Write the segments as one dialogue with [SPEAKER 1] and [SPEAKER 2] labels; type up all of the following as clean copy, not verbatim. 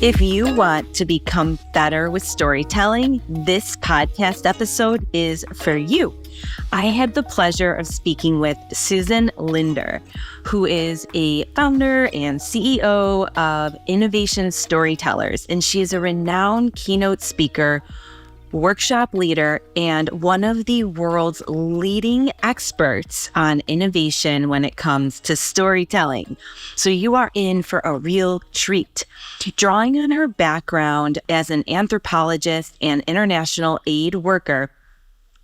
[SPEAKER 1] If you want to become better with storytelling, this podcast episode is for you. I had the pleasure of speaking with Susan Lindner, who is a founder and CEO of Innovation Storytellers, and she is a renowned keynote speaker, workshop leader, and one of the world's leading experts on innovation when it comes to storytelling. So you are in for a real treat. Drawing on her background as an anthropologist and international aid worker,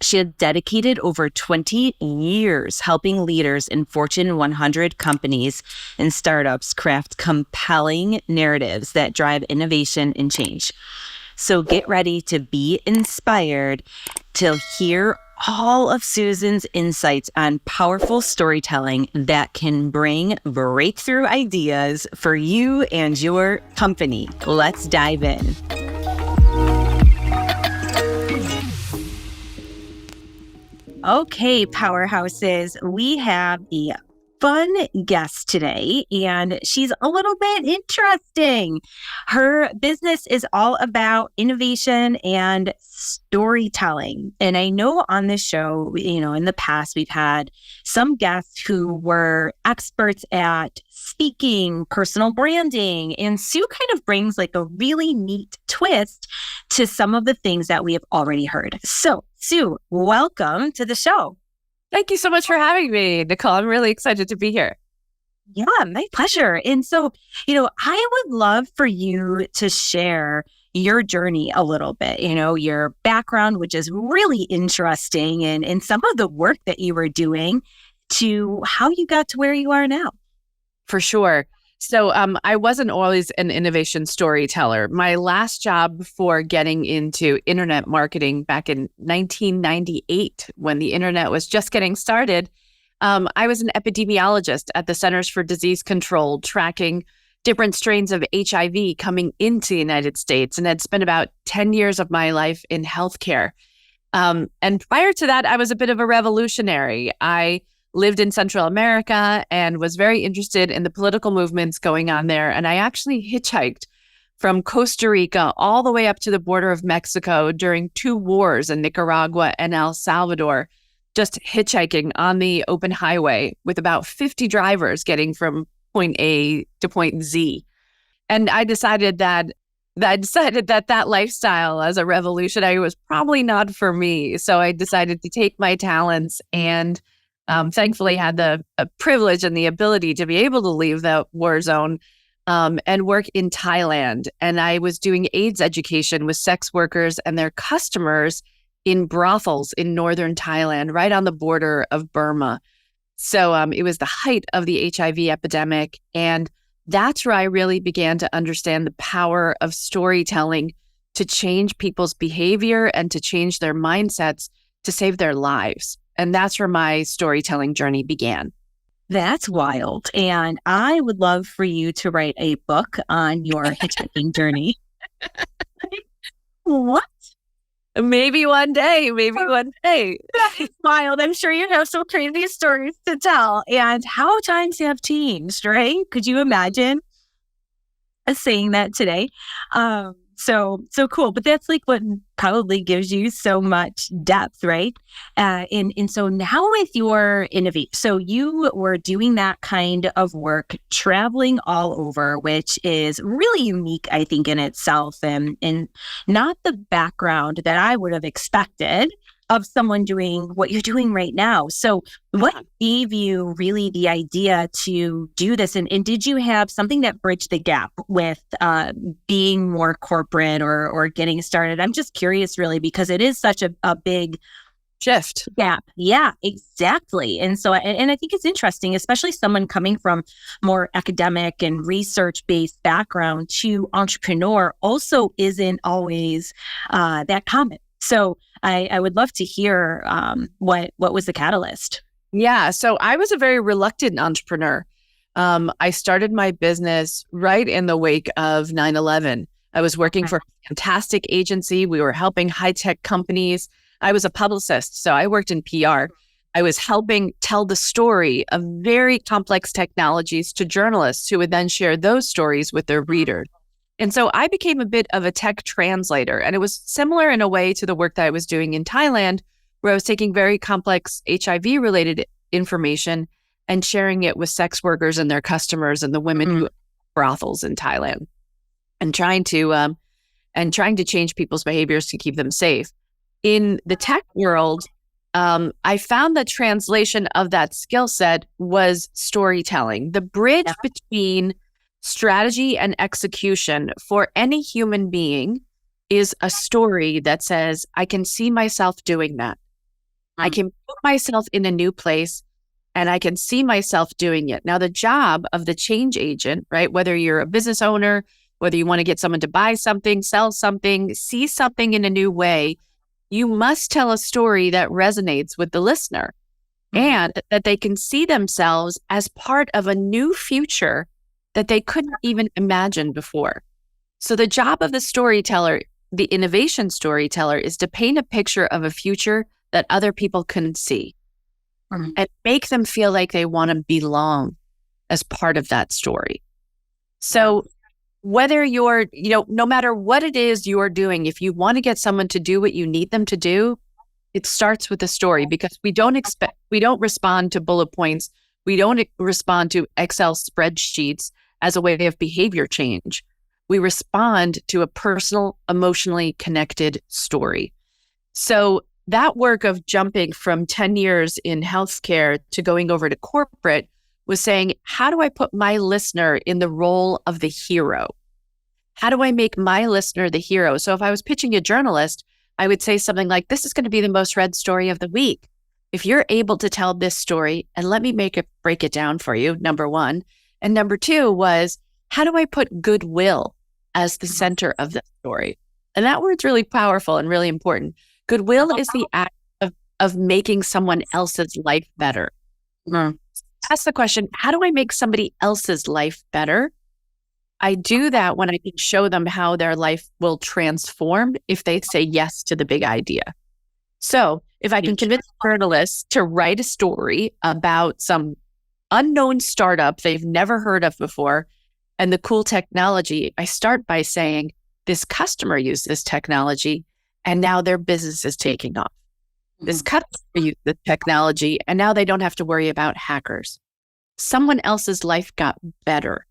[SPEAKER 1] she has dedicated over 20 years helping leaders in Fortune 100 companies and startups craft compelling narratives that drive innovation and change. So get ready to be inspired to hear all of Susan's insights on powerful storytelling that can bring breakthrough ideas for you and your company. Let's dive in. Okay, powerhouses, we have a fun guest today, and she's a little bit interesting. Her business is all about innovation and storytelling. And I know on this show, in the past, we've had some guests who were experts at speaking, personal branding, and Sue kind of brings like a really neat twist to some of the things that we have already heard. So, Sue, welcome to the show.
[SPEAKER 2] Thank you so much for having me, Nicole. I'm really excited to be here.
[SPEAKER 1] Yeah, my pleasure. And so, I would love for you to share your journey a little bit, your background, which is really interesting, and some of the work that you were doing to how you got to where you are now.
[SPEAKER 2] For sure. So I wasn't always an innovation storyteller. My last job before getting into internet marketing back in 1998, when the internet was just getting started, I was an epidemiologist at the Centers for Disease Control, tracking different strains of HIV coming into the United States, and had spent about 10 years of my life in healthcare. And prior to that, I was a bit of a revolutionary. I lived in Central America and was very interested in the political movements going on there. And I actually hitchhiked from Costa Rica all the way up to the border of Mexico during 2 wars in Nicaragua and El Salvador, just hitchhiking on the open highway with about 50 drivers getting from point A to point Z. And I decided that lifestyle as a revolutionary was probably not for me. So I decided to take my talents and thankfully had the privilege and the ability to be able to leave the war zone and work in Thailand. And I was doing AIDS education with sex workers and their customers in brothels in northern Thailand, right on the border of Burma. So it was the height of the HIV epidemic. And that's where I really began to understand the power of storytelling to change people's behavior and to change their mindsets to save their lives. And that's where my storytelling journey began.
[SPEAKER 1] That's wild. And I would love for you to write a book on your hitchhiking journey. What?
[SPEAKER 2] Maybe one day.
[SPEAKER 1] That is wild. I'm sure you have some crazy stories to tell. And how times have changed, right? Could you imagine saying that today? So cool. But that's like what probably gives you so much depth, right? And so now with your innovate, so you were doing that kind of work, traveling all over, which is really unique, I think, in itself, and not the background that I would have expected of someone doing what you're doing right now. So what gave you really the idea to do this? And did you have something that bridged the gap with being more corporate or getting started? I'm just curious, really, because it is such a big
[SPEAKER 2] shift.
[SPEAKER 1] Gap. Yeah, exactly. And so, and I think it's interesting, especially someone coming from more academic and research-based background to entrepreneur also isn't always that common. So I would love to hear what was the catalyst.
[SPEAKER 2] Yeah. So I was a very reluctant entrepreneur. I started my business right in the wake of 9/11. I was working for a fantastic agency. We were helping high-tech companies. I was a publicist, so I worked in PR. I was helping tell the story of very complex technologies to journalists who would then share those stories with their readers. And so I became a bit of a tech translator. And it was similar in a way to the work that I was doing in Thailand, where I was taking very complex HIV related information and sharing it with sex workers and their customers and the women who brothels in Thailand, and trying to change people's behaviors to keep them safe. In the tech world, I found the translation of that skill set was storytelling. The bridge between strategy and execution for any human being is a story that says, I can see myself doing that. I can put myself in a new place and I can see myself doing it. Now, the job of the change agent, right, whether you're a business owner, whether you want to get someone to buy something, sell something, see something in a new way, you must tell a story that resonates with the listener and that they can see themselves as part of a new future that they couldn't even imagine before. So the job of the storyteller, the innovation storyteller, is to paint a picture of a future that other people couldn't see and make them feel like they want to belong as part of that story. So whether you're, no matter what it is you're doing, if you want to get someone to do what you need them to do, it starts with a story, because we don't respond to bullet points. We don't respond to Excel spreadsheets as a way of behavior change. We respond to a personal, emotionally connected story. So that work of jumping from 10 years in healthcare to going over to corporate was saying, how do I put my listener in the role of the hero? How do I make my listener the hero? So if I was pitching a journalist, I would say something like, this is going to be the most read story of the week. If you're able to tell this story, and let me break it down for you, number one. And number two was, how do I put goodwill as the center of the story? And that word's really powerful and really important. Goodwill is the act of making someone else's life better. Ask the question, how do I make somebody else's life better? I do that when I can show them how their life will transform if they say yes to the big idea. So if I can convince a journalist to write a story about some unknown startup they've never heard of before and the cool technology, I start by saying, this customer used this technology and now their business is taking off. This customer used the technology and now they don't have to worry about hackers. Someone else's life got better.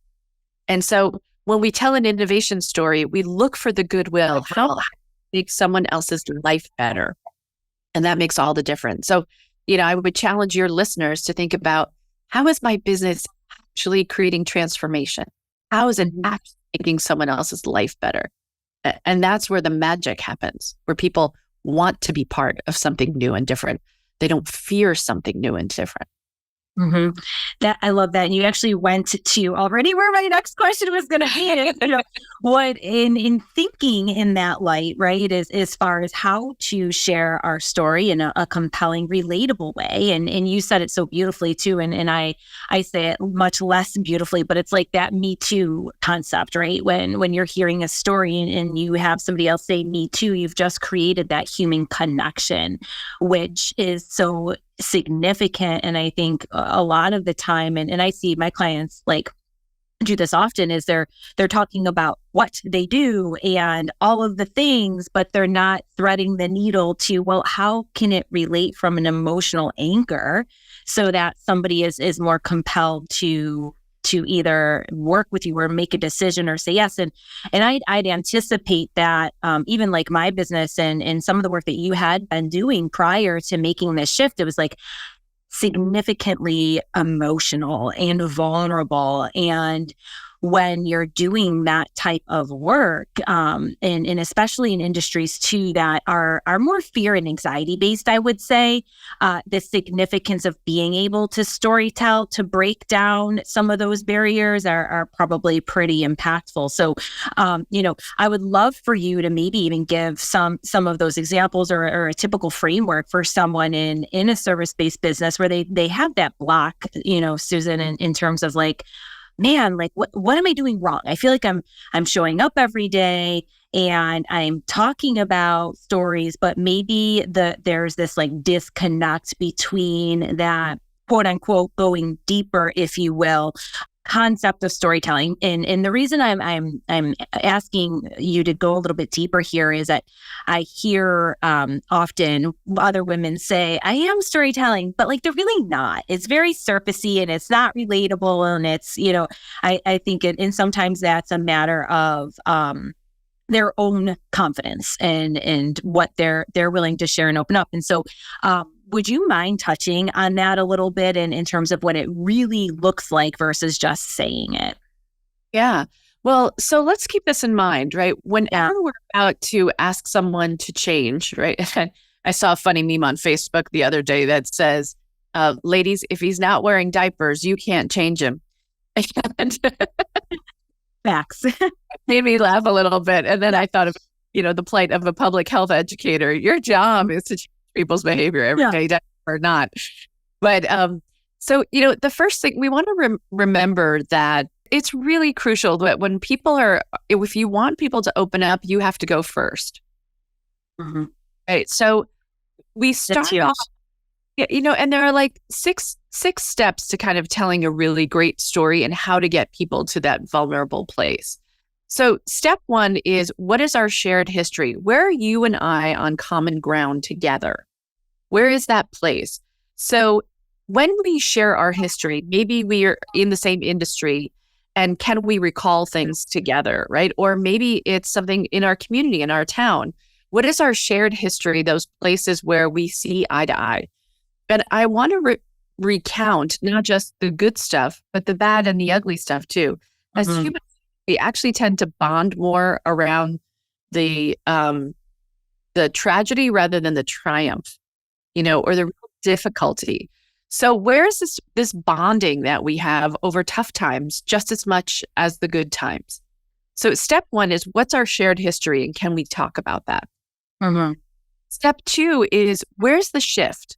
[SPEAKER 2] And so when we tell an innovation story, we look for the goodwill. How to make someone else's life better? And that makes all the difference. So, I would challenge your listeners to think about, how is my business actually creating transformation? How is it actually making someone else's life better? And that's where the magic happens, where people want to be part of something new and different. They don't fear something new and different.
[SPEAKER 1] That I love that. And you actually went to already where my next question was going to be. What in thinking in that light, right, is as far as how to share our story in a compelling, relatable way. And you said it so beautifully too. And I say it much less beautifully, but it's like that Me Too concept, right? When you're hearing a story and you have somebody else say Me Too, you've just created that human connection, which is so significant. And I think a lot of the time, and I see my clients like do this often, is they're talking about what they do and all of the things, but they're not threading the needle to, well, how can it relate from an emotional anchor so that somebody is more compelled to either work with you or make a decision or say yes. And I'd anticipate that even like my business and some of the work that you had been doing prior to making this shift, it was like significantly emotional and vulnerable. And when you're doing that type of work, and especially in industries too that are more fear and anxiety based, I would say, the significance of being able to storytell, to break down some of those barriers are probably pretty impactful. So, I would love for you to maybe even give some of those examples or a typical framework for someone in a service-based business where they have that block, Susan, in terms of like, man, like what am I doing wrong? I feel like I'm showing up every day and I'm talking about stories, but maybe there's this like disconnect between that quote unquote going deeper, if you will, concept of storytelling. And the reason I'm asking you to go a little bit deeper here is that I hear often other women say, I am storytelling, but like they're really not. It's very surfacey and it's not relatable. And it's, I think and sometimes that's a matter of their own confidence and what they're willing to share and open up. And so would you mind touching on that a little bit in terms of what it really looks like versus just saying it?
[SPEAKER 2] Yeah. Well, so let's keep this in mind, right? Whenever we're about to ask someone to change, right? I saw a funny meme on Facebook the other day that says, ladies, if he's not wearing diapers, you can't change him.
[SPEAKER 1] Facts.
[SPEAKER 2] Made me laugh a little bit. And then I thought of, the plight of a public health educator. Your job is to change people's behavior every day or not. But so, the first thing we want to remember that it's really crucial that when people if you want people to open up, you have to go first.
[SPEAKER 1] Mm-hmm.
[SPEAKER 2] Right. So we start off, and there are like six steps to kind of telling a really great story and how to get people to that vulnerable place. So step one is, what is our shared history? Where are you and I on common ground together? Where is that place? So when we share our history, maybe we are in the same industry and can we recall things together, right? Or maybe it's something in our community, in our town. What is our shared history, those places where we see eye to eye? But I want to recount not just the good stuff, but the bad and the ugly stuff too. As humans, we actually tend to bond more around the tragedy rather than the triumph, or the difficulty. So where is this bonding that we have over tough times just as much as the good times? So step one is, what's our shared history and can we talk about that?
[SPEAKER 1] Mm-hmm.
[SPEAKER 2] Step two is, where's the shift?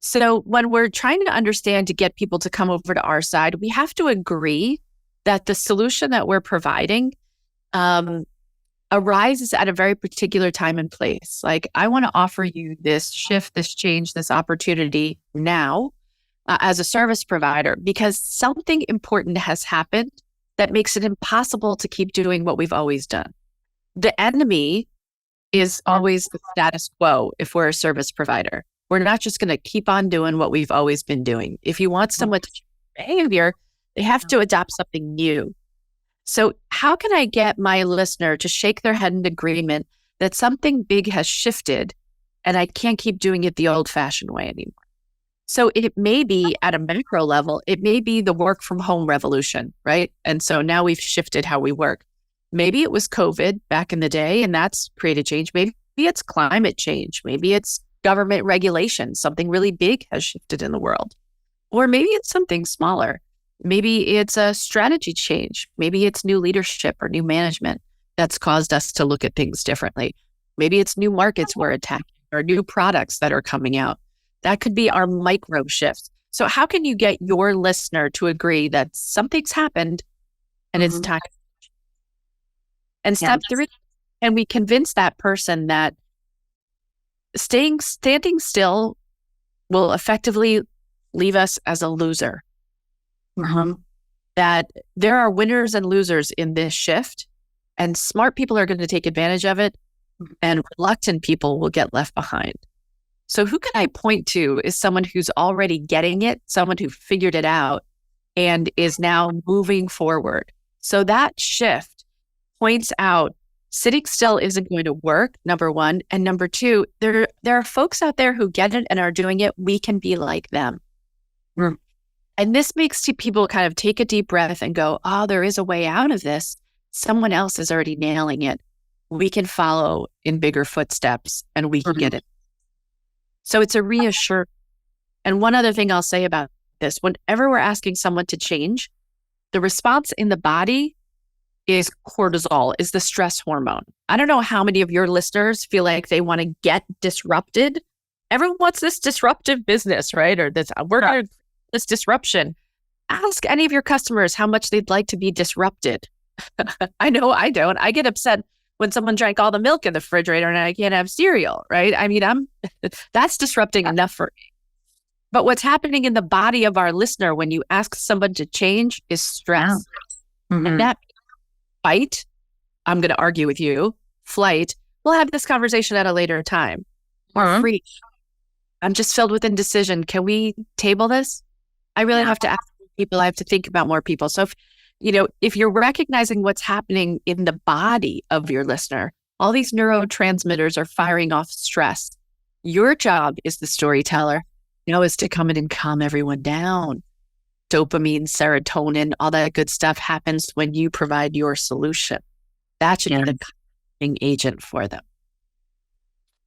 [SPEAKER 2] So when we're trying to understand to get people to come over to our side, we have to agree that the solution that we're providing arises at a very particular time and place. Like, I want to offer you this shift, this change, this opportunity now as a service provider, because something important has happened that makes it impossible to keep doing what we've always done. The enemy is always the status quo if we're a service provider. We're not just going to keep on doing what we've always been doing. If you want someone to change behavior, they have to adopt something new. So how can I get my listener to shake their head in agreement that something big has shifted and I can't keep doing it the old-fashioned way anymore? So it may be at a macro level, it may be the work from home revolution, right? And so now we've shifted how we work. Maybe it was COVID back in the day and that's created change. Maybe it's climate change. Maybe it's government regulation. Something really big has shifted in the world. Or maybe it's something smaller. Maybe it's a strategy change. Maybe it's new leadership or new management that's caused us to look at things differently. Maybe it's new markets we're attacking or new products that are coming out. That could be our micro shifts. So how can you get your listener to agree that something's happened and it's time? And step three, and we convince that person that standing still will effectively leave us as a loser. That there are winners and losers in this shift, and smart people are going to take advantage of it, and reluctant people will get left behind. So who can I point to is someone who's already getting it, someone who figured it out and is now moving forward. So that shift points out sitting still isn't going to work, number one. And number two, there are folks out there who get it and are doing it. We can be like them. And this makes people kind of take a deep breath and go, oh, there is a way out of this. Someone else is already nailing it. We can follow in bigger footsteps and we can get it. So it's a reassurance. And one other thing I'll say about this, whenever we're asking someone to change, the response in the body is cortisol, is the stress hormone. I don't know how many of your listeners feel like they want to get disrupted. Everyone wants this disruptive business, right? Or this disruption. Ask any of your customers how much they'd like to be disrupted. I know I don't. I get upset when someone drank all the milk in the refrigerator and I can't have cereal, right? I mean, that's disrupting enough for me. But what's happening in the body of our listener when you ask someone to change is stress. And that fight, I'm going to argue with you, flight, we'll have this conversation at a later time. Or free. I'm just filled with indecision. Can we table this? I really have to ask people. I have to think about more people. So if you're recognizing what's happening in the body of your listener, all these neurotransmitters are firing off stress. Your job is the storyteller, is to come in and calm everyone down. Dopamine, serotonin, all that good stuff happens when you provide your solution. That should be the calming agent for them.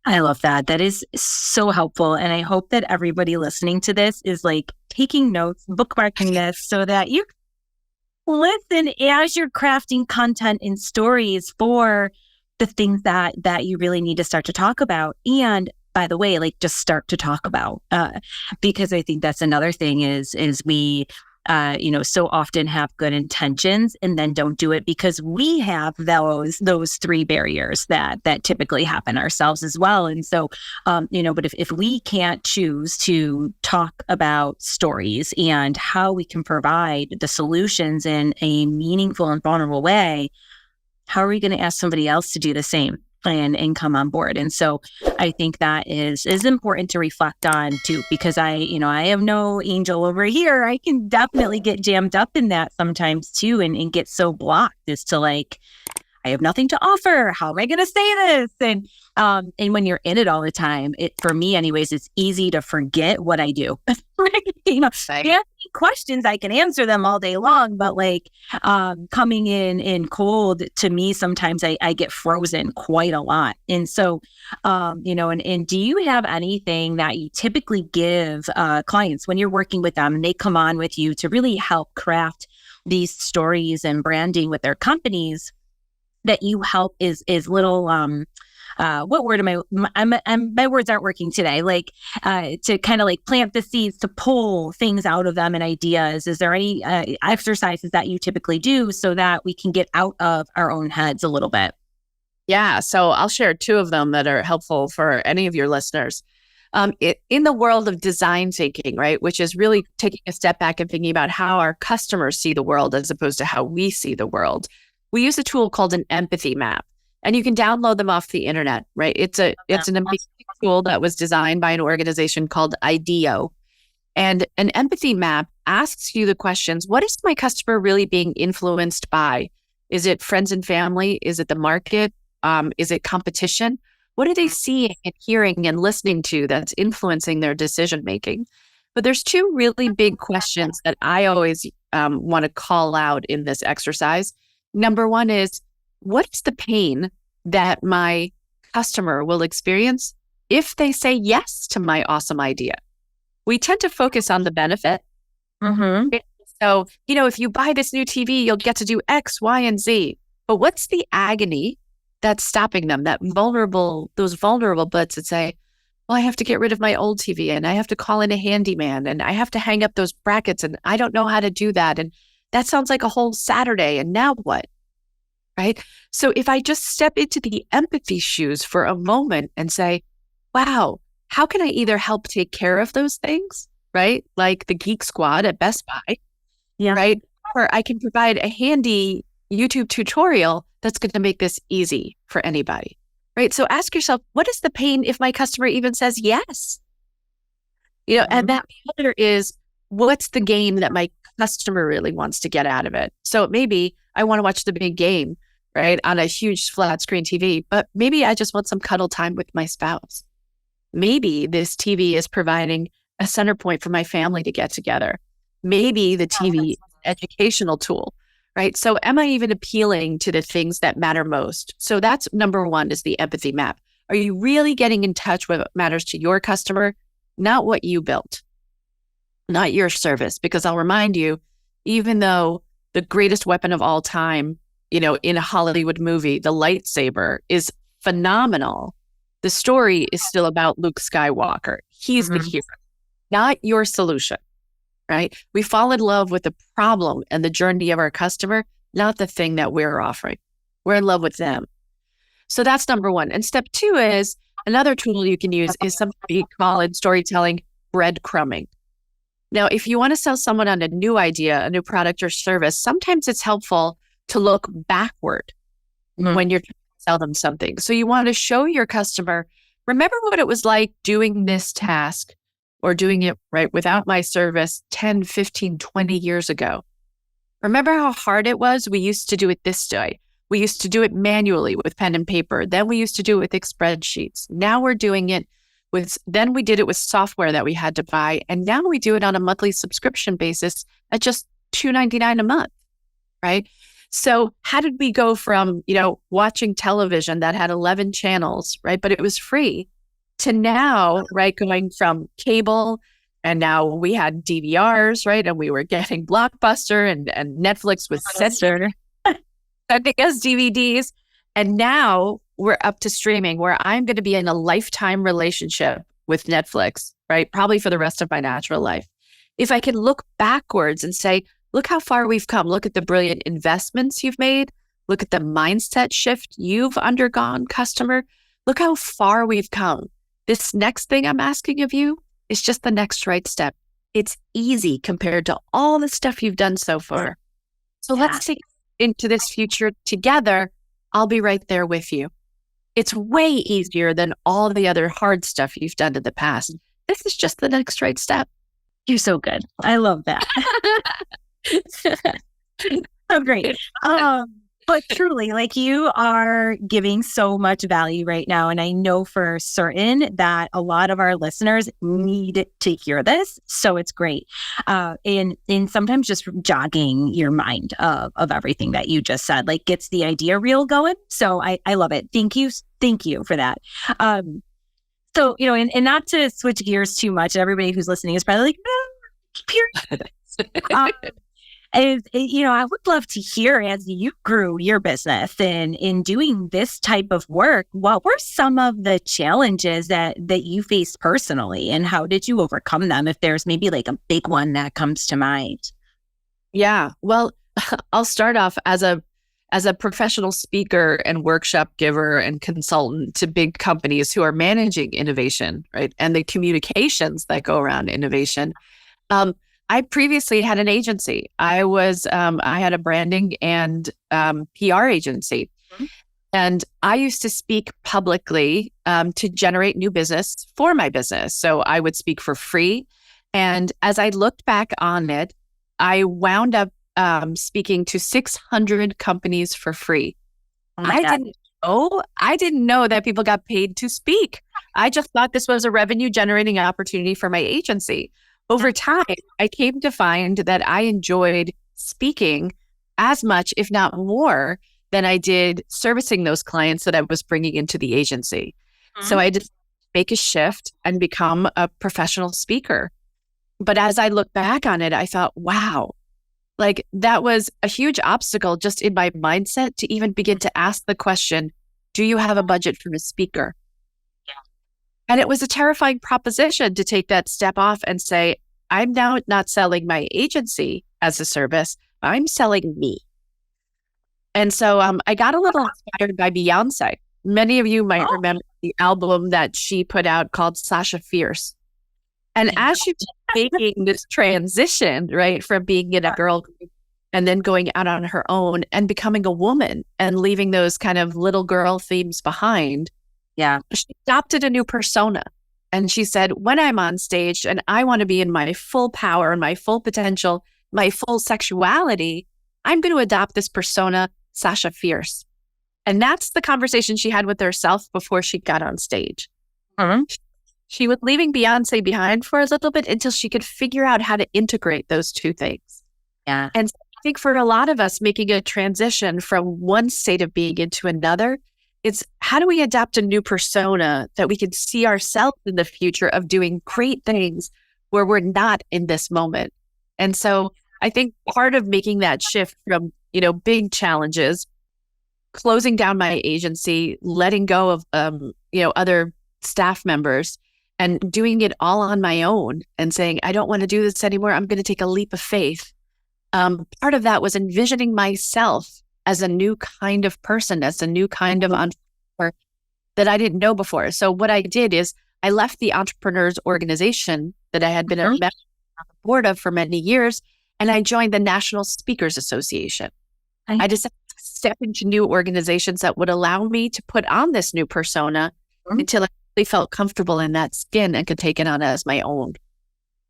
[SPEAKER 1] I love that. That is so helpful. And I hope that everybody listening to this is like taking notes, bookmarking this so that you listen as you're crafting content and stories for the things that you really need to start to talk about. And by the way, like just start to talk about, because I think that's another thing is we, so often have good intentions and then don't do it because we have those three barriers that typically happen ourselves as well. And so, but if we can't choose to talk about stories and how we can provide the solutions in a meaningful and vulnerable way, how are we going to ask somebody else to do the same and come on board? And so I think that is important to reflect on too, because I am no angel over here. I can definitely get jammed up in that sometimes too and get so blocked as to like, I have nothing to offer. How am I going to say this? And when you're in it all the time, for me anyways, it's easy to forget what I do. Ask me questions, I can answer them all day long, but like coming in cold to me, sometimes I get frozen quite a lot. And so, and do you have anything that you typically give clients when you're working with them and they come on with you to really help craft these stories and branding with their companies that you help is little, what word my words aren't working today, like to kind of like plant the seeds to pull things out of them and ideas. Is there any exercises that you typically do so that we can get out of our own heads a little bit?
[SPEAKER 2] Yeah, so I'll share two of them that are helpful for any of your listeners. In the world of design thinking, right, which is really taking a step back and thinking about how our customers see the world as opposed to how we see the world, we use a tool called an empathy map, and you can download them off the internet, right? It's an amazing tool that was designed by an organization called IDEO. And an empathy map asks you the questions, what is my customer really being influenced by? Is it friends and family? Is it the market? Is it competition? What are they seeing and hearing and listening to that's influencing their decision making? But there's two really big questions that I always want to call out in this exercise. Number one is, what is the pain that my customer will experience if they say yes to my awesome idea? We tend to focus on the benefit.
[SPEAKER 1] Mm-hmm.
[SPEAKER 2] So, if you buy this new TV, you'll get to do X, Y, and Z. But what's the agony that's stopping them? Those vulnerable bits that say, well, I have to get rid of my old TV and I have to call in a handyman and I have to hang up those brackets and I don't know how to do that. And that sounds like a whole Saturday. And now what? Right? So if I just step into the empathy shoes for a moment and say, wow, how can I either help take care of those things, right? Like the Geek Squad at Best Buy, right? Or I can provide a handy YouTube tutorial that's going to make this easy for anybody, right? So ask yourself, what is the pain if my customer even says yes? And that other is, what's the game that my customer really wants to get out of it? So maybe I want to watch the big game, right, on a huge flat screen TV, but maybe I just want some cuddle time with my spouse. Maybe this TV is providing a center point for my family to get together. Maybe the TV is an educational tool, right? So am I even appealing to the things that matter most? So that's number one, is the empathy map. Are you really getting in touch with what matters to your customer, not what you built, not your service? Because I'll remind you, even though the greatest weapon of all time, in a Hollywood movie, the lightsaber is phenomenal, the story is still about Luke Skywalker. He's the hero, not your solution, right? We fall in love with the problem and the journey of our customer, not the thing that we're offering. We're in love with them. So that's number one. And step two is, another tool you can use is something we call in storytelling breadcrumbing. Now, if you want to sell someone on a new idea, a new product or service, sometimes it's helpful to look backward when you're trying to sell them something. So you want to show your customer, remember what it was like doing this task or doing it right without my service 10, 15, 20 years ago. Remember how hard it was? We used to do it this way. We used to do it manually with pen and paper. Then we used to do it with spreadsheets. Now we're doing it then we did it with software that we had to buy. And now we do it on a monthly subscription basis at just $2.99 a month, right? So how did we go from, watching television that had 11 channels, right? But it was free to now, right? Going from cable, and now we had DVRs, right? And we were getting Blockbuster and Netflix was sending us DVDs. And now we're up to streaming, where I'm going to be in a lifetime relationship with Netflix, right? Probably for the rest of my natural life. If I can look backwards and say, look how far we've come. Look at the brilliant investments you've made. Look at the mindset shift you've undergone, customer. Look how far we've come. This next thing I'm asking of you is just the next right step. It's easy compared to all the stuff you've done so far. So let's take into this future together. I'll be right there with you. It's way easier than all the other hard stuff you've done in the past. This is just the next right step.
[SPEAKER 1] You're so good. I love that. So great. But truly, you are giving so much value right now. And I know for certain that a lot of our listeners need to hear this. So it's great. And sometimes just jogging your mind of everything that you just said, gets the idea reel going. So I love it. Thank you. Thank you for that. So, and not to switch gears too much, everybody who's listening is probably like, no, period. I would love to hear, as you grew your business and in doing this type of work, what were some of the challenges that you faced personally, and how did you overcome them? If there's maybe a big one that comes to mind.
[SPEAKER 2] Yeah, well, I'll start off as a professional speaker and workshop giver and consultant to big companies who are managing innovation, right? And the communications that go around innovation. I previously had an agency. I had a branding and PR agency. Mm-hmm. And I used to speak publicly to generate new business for my business. So I would speak for free. And as I looked back on it, I wound up speaking to 600 companies for free. I didn't know that people got paid to speak. I just thought this was a revenue generating opportunity for my agency. Over time, I came to find that I enjoyed speaking as much, if not more, than I did servicing those clients that I was bringing into the agency. Mm-hmm. So I just make a shift and become a professional speaker. But as I look back on it, I thought, wow, that was a huge obstacle just in my mindset to even begin to ask the question, do you have a budget for a speaker? And it was a terrifying proposition to take that step off and say, I'm now not selling my agency as a service, I'm selling me. And so I got a little inspired by Beyonce. Many of you might remember the album that she put out called Sasha Fierce. And as she was making this transition, right, from being in a girl group and then going out on her own and becoming a woman and leaving those kind of little girl themes behind, she adopted a new persona. And she said, when I'm on stage and I want to be in my full power and my full potential, my full sexuality, I'm going to adopt this persona, Sasha Fierce. And that's the conversation she had with herself before she got on stage. Mm-hmm. She was leaving Beyonce behind for a little bit until she could figure out how to integrate those two things.
[SPEAKER 1] Yeah.
[SPEAKER 2] And so I think for a lot of us, making a transition from one state of being into another, it's how do we adapt a new persona that we can see ourselves in the future of doing great things where we're not in this moment. And so I think part of making that shift from, big challenges, closing down my agency, letting go of, other staff members and doing it all on my own and saying, I don't want to do this anymore. I'm going to take a leap of faith. Part of that was envisioning myself as a new kind of person, as a new kind of entrepreneur that I didn't know before. So what I did is I left the entrepreneurs organization that I had been a member on the board of for many years. And I joined the National Speakers Association. I decided to step into new organizations that would allow me to put on this new persona until I really felt comfortable in that skin and could take it on as my own.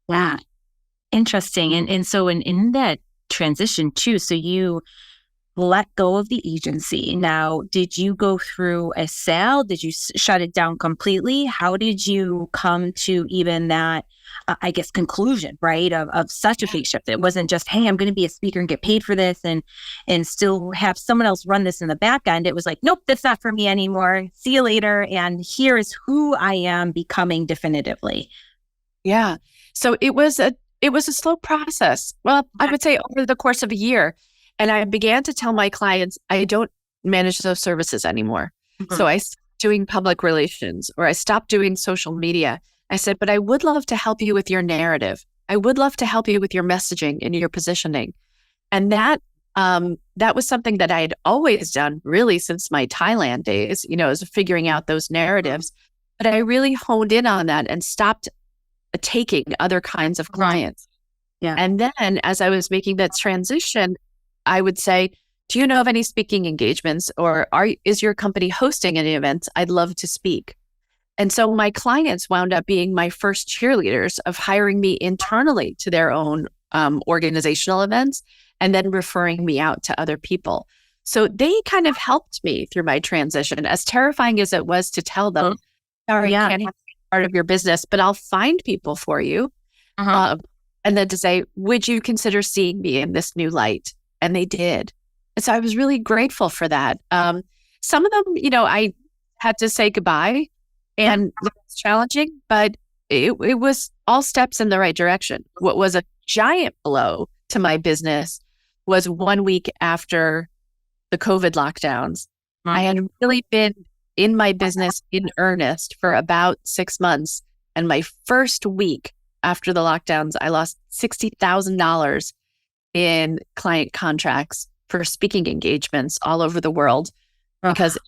[SPEAKER 1] Yeah. Interesting. And so in that transition too, so you let go of the agency. Now, did you go through a sale? Did you shut it down completely? How did you come to even that, I guess, conclusion, right, of such a big shift? It wasn't just, hey, I'm going to be a speaker and get paid for this and still have someone else run this in the back end. It was like, nope, that's not for me anymore. See you later. And here is who I am becoming definitively.
[SPEAKER 2] Yeah. So it was a slow process. Well, I would say over the course of a year. And I began to tell my clients, I don't manage those services anymore. So I stopped doing public relations, or I stopped doing social media. I said, but I would love to help you with your narrative. I would love to help you with your messaging and your positioning. And that was something that I had always done really since my Thailand days, is figuring out those narratives. But I really honed in on that and stopped taking other kinds of clients.
[SPEAKER 1] Yeah.
[SPEAKER 2] And then as I was making that transition, I would say, do you know of any speaking engagements, or is your company hosting any events? I'd love to speak. And so my clients wound up being my first cheerleaders of hiring me internally to their own organizational events and then referring me out to other people. So they kind of helped me through my transition, as terrifying as it was to tell them, sorry, I can't have part of your business, but I'll find people for you. And then to say, would you consider seeing me in this new light? And they did. And so I was really grateful for that. Some of them, I had to say goodbye, and it was challenging, but it was all steps in the right direction. What was a giant blow to my business was 1 week after the COVID lockdowns. I had really been in my business in earnest for about 6 months. And my first week after the lockdowns, I lost $60,000 in client contracts for speaking engagements all over the world because the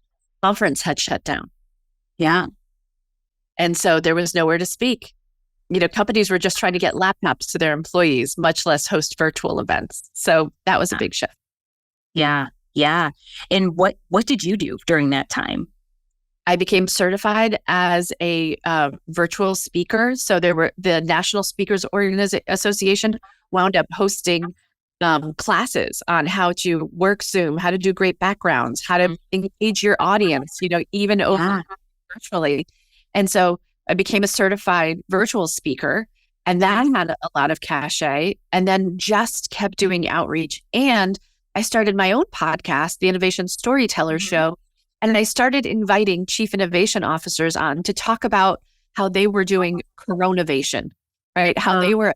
[SPEAKER 2] conference had shut down.
[SPEAKER 1] Yeah.
[SPEAKER 2] And so there was nowhere to speak. Companies were just trying to get laptops to their employees, much less host virtual events. So that was a big shift.
[SPEAKER 1] Yeah. Yeah. And what did you do during that time?
[SPEAKER 2] I became certified as a virtual speaker. So the National Speakers Association wound up hosting classes on how to work Zoom, how to do great backgrounds, how to engage your audience, even over virtually. And so I became a certified virtual speaker, and that had a lot of cachet, and then just kept doing outreach. And I started my own podcast, the Innovation Storytellers Show. And I started inviting chief innovation officers on to talk about how they were doing coronavation, right? How they were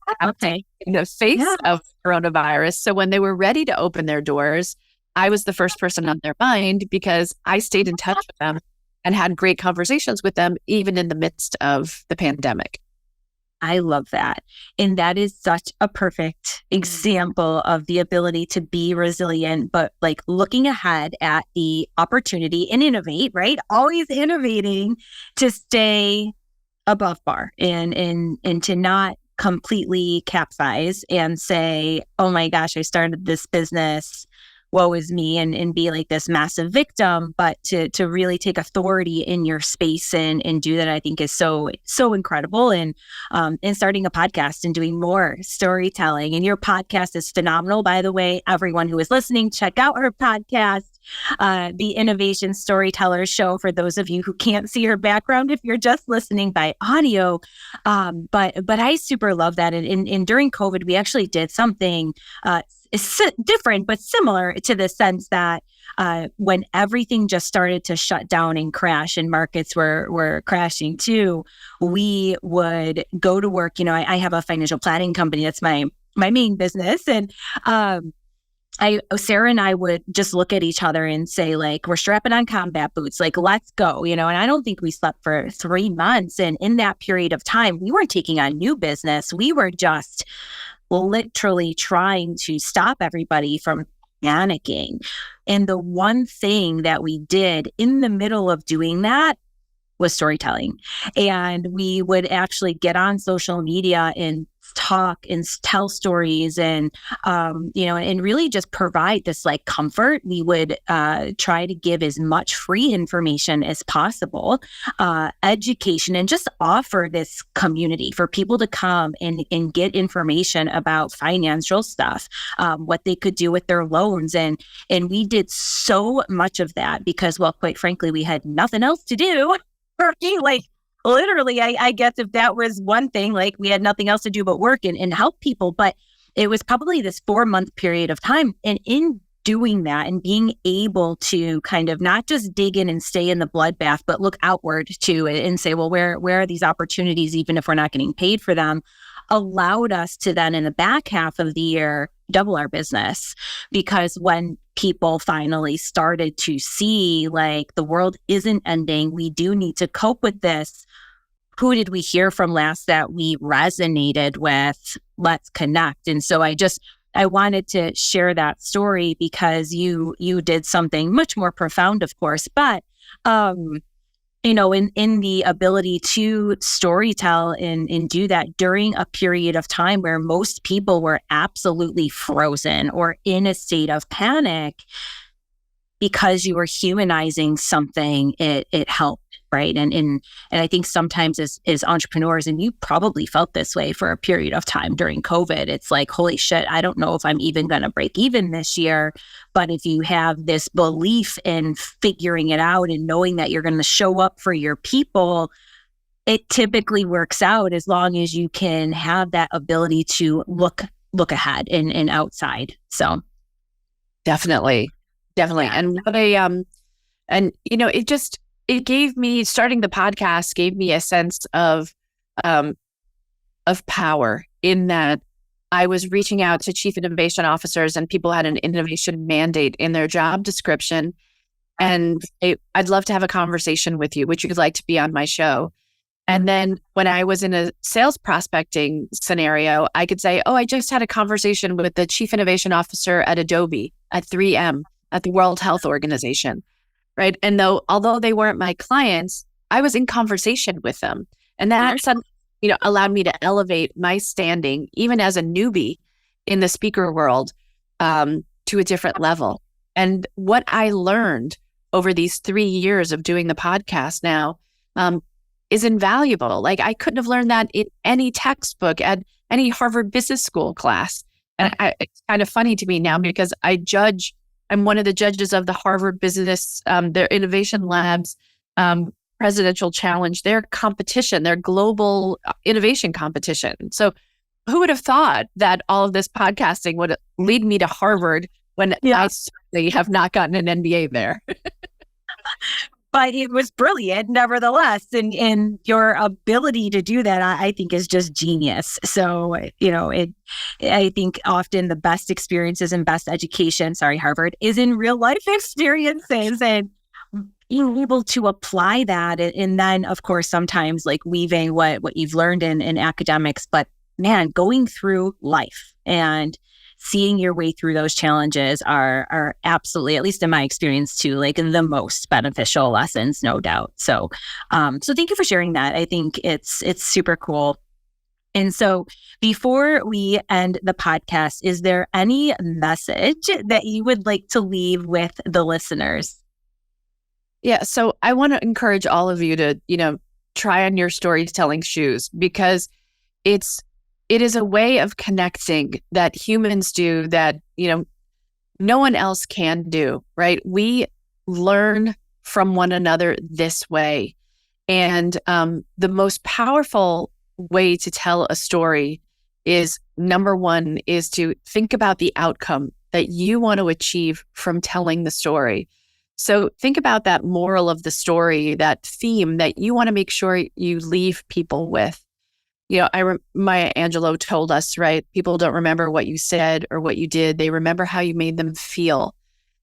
[SPEAKER 2] in the face of coronavirus. So when they were ready to open their doors, I was the first person on their mind because I stayed in touch with them and had great conversations with them, even in the midst of the pandemic.
[SPEAKER 1] I love that. And that is such a perfect example of the ability to be resilient, but like looking ahead at the opportunity and innovate, right? Always innovating to stay above bar and to not completely capsize and say, oh my gosh, I started this business, woe is me, and be like this massive victim, but to really take authority in your space and do that, I think is so incredible. And starting a podcast and doing more storytelling. And your podcast is phenomenal, by the way. Everyone who is listening, check out her podcast, the Innovation Storytellers Show, for those of you who can't see her background if you're just listening by audio. But I super love that. And during COVID, we actually did something different, but similar to the sense that when everything just started to shut down and crash and markets were crashing too, we would go to work. I have a financial planning company. That's my main business. And Sarah and I would just look at each other and say, like, we're strapping on combat boots, like, let's go, and I don't think we slept for 3 months. And in that period of time, we weren't taking on new business. We were just literally trying to stop everybody from panicking. And the one thing that we did in the middle of doing that was storytelling. And we would actually get on social media and talk and tell stories and, and really just provide this like comfort. We would try to give as much free information as possible, education, and just offer this community for people to come and get information about financial stuff, what they could do with their loans. And we did so much of that because, well, quite frankly, we had nothing else to do. Like, literally, I guess if that was one thing, like we had nothing else to do but work and help people. But it was probably this 4-month period of time. And in doing that and being able to kind of not just dig in and stay in the bloodbath, but look outward to it and say, well, where are these opportunities, even if we're not getting paid for them, allowed us to then in the back half of the year double our business. Because when people finally started to see like the world isn't ending, we do need to cope with this. Who did we hear from last that we resonated with? Let's connect. And so I wanted to share that story because you did something much more profound, of course, but in the ability to storytell and do that during a period of time where most people were absolutely frozen or in a state of panic, because you were humanizing something, it helped, right? And I think sometimes as entrepreneurs, and you probably felt this way for a period of time during COVID, it's like, holy shit, I don't know if I'm even going to break even this year. But if you have this belief in figuring it out and knowing that you're going to show up for your people, it typically works out as long as you can have that ability to look ahead and outside. So
[SPEAKER 2] Definitely.
[SPEAKER 1] Yeah.
[SPEAKER 2] And it gave me, starting the podcast gave me a sense of power in that I was reaching out to chief innovation officers and people had an innovation mandate in their job description. And I'd love to have a conversation with you. Would you like to be on my show? And then when I was in a sales prospecting scenario, I could say, oh, I just had a conversation with the chief innovation officer at Adobe, at 3M, at the World Health Organization, right? And although they weren't my clients, I was in conversation with them. And that allowed me to elevate my standing, even as a newbie in the speaker world, to a different level. And what I learned over these 3 years of doing the podcast now is invaluable. Like I couldn't have learned that in any textbook at any Harvard Business School class. And it's kind of funny to me now because I'm one of the judges of the Harvard Business, their Innovation Labs Presidential Challenge, their competition, their global innovation competition. So who would have thought that all of this podcasting would lead me to Harvard when I certainly have not gotten an MBA there?
[SPEAKER 1] But it was brilliant, nevertheless. And your ability to do that, I think, is just genius. So, I think often the best experiences and best education, Harvard, is in real life experiences and being able to apply that. And then, of course, sometimes like weaving what you've learned in academics, but man, going through life and seeing your way through those challenges are absolutely, at least in my experience too, like the most beneficial lessons, no doubt. So thank you for sharing that. I think it's super cool. And so before we end the podcast, is there any message that you would like to leave with the listeners?
[SPEAKER 2] Yeah. So I want to encourage all of you to, try on your storytelling shoes because it is a way of connecting that humans do that, no one else can do, right? We learn from one another this way. And the most powerful way to tell a story is, number one, is to think about the outcome that you want to achieve from telling the story. So think about that moral of the story, that theme that you want to make sure you leave people with. Maya Angelou told us, right? People don't remember what you said or what you did. They remember how you made them feel.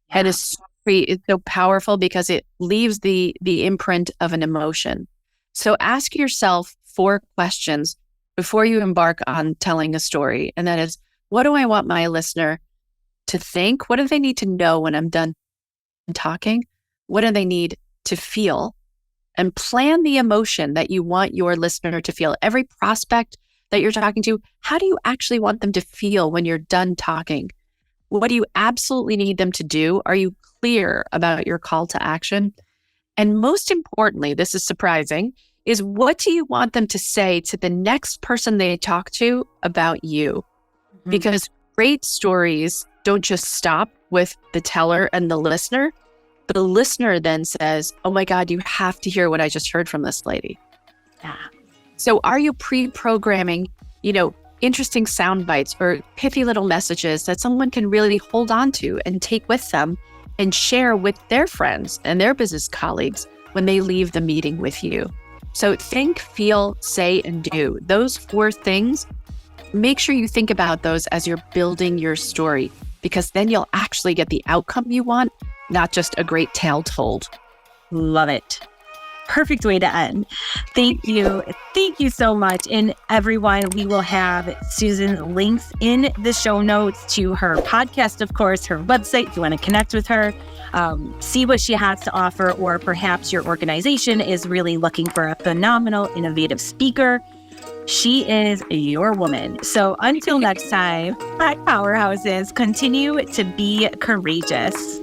[SPEAKER 2] Yeah. And a story is so powerful because it leaves the imprint of an emotion. So ask yourself 4 questions before you embark on telling a story. And that is, what do I want my listener to think? What do they need to know when I'm done talking? What do they need to feel? And plan the emotion that you want your listener to feel. Every prospect that you're talking to, how do you actually want them to feel when you're done talking? What do you absolutely need them to do? Are you clear about your call to action? And most importantly, this is surprising, is what do you want them to say to the next person they talk to about you? Mm-hmm. Because great stories don't just stop with the teller and the listener. The listener then says, oh my God, you have to hear what I just heard from this lady. Yeah. So are you pre-programming, interesting sound bites or pithy little messages that someone can really hold on to and take with them and share with their friends and their business colleagues when they leave the meeting with you? So think, feel, say, and do. Those 4 things, make sure you think about those as you're building your story, because then you'll actually get the outcome you want, not just a great tale told.
[SPEAKER 1] Love it. Perfect way to end. Thank you. Thank you so much. And everyone, we will have Susan's links in the show notes to her podcast, of course, her website, if you want to connect with her, see what she has to offer, or perhaps your organization is really looking for a phenomenal, innovative speaker. She is your woman. So until next time, my powerhouses, continue to be courageous.